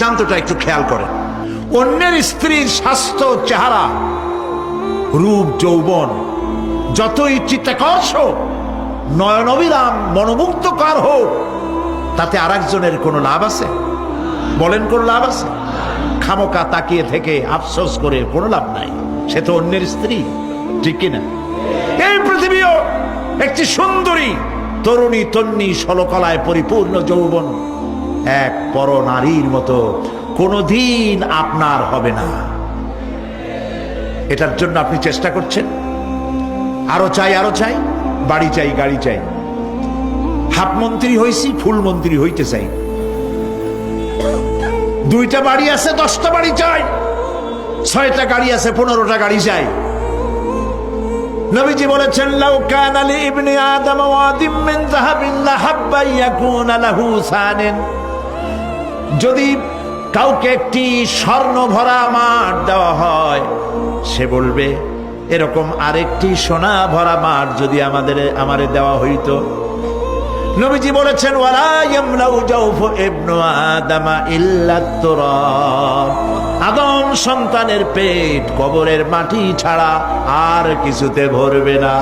দৃষ্টান্তটা একটু খেয়াল করেন। অন্যের স্ত্রীর স্বাস্থ্য, চেহারা, রূপ, যৌবন যতই চিত্তাকর্ষ, নয়ন অবিরাম, মনোমুগ্ধকর হোক, তাতে আরেকজনের কোনো লাভ আছে? বলেন, কোনো লাভ আছে? খামোকা তাকিয়ে থেকে আফসোস করে কোনো লাভ নাই, সে তো অন্যের স্ত্রী, ঠিক কিনা? এই পৃথিবীও একটি সুন্দরী তরুণী, তন্নি, ষোলকলায় পরিপূর্ণ যৌবন এক পর নারীর মতো কোনোদিন আপনার হবে না। এটার জন্য আপনি চেষ্টা করছেন, আরো চাই, আরো চাই, বাড়ি চাই, গাড়ি চাই, হাফ মন্ত্রী হইছি, ফুল মন্ত্রী হইতে চাই, 2টা বাড়ি আছে, 10টা বাড়ি চাই, 6টা গাড়ি আছে, 15টা গাড়ি চাই। নবীজি বলেছেন, লাউ কানা লি ইবনি আদম ওয়াদিম মিন যাহাবিন লাহাব্বা ইয়াকুনা লাহু সানিন, যদি কাউকে একটি স্বর্ণ ভরা মাঠ দেওয়া হয়, সে বলবে এরকম আরেকটি সোনা ভরা মাঠ যদি আমারে দেওয়া হইতো। নবীজি বলেছেন, ওয়ালা ইয়ামলাউ জাওফু ইবনু আদামা ইল্লা তুরাব, আদম সন্তানের পেট কবরের মাটি ছাড়া আর কিছুতে ভরবে না।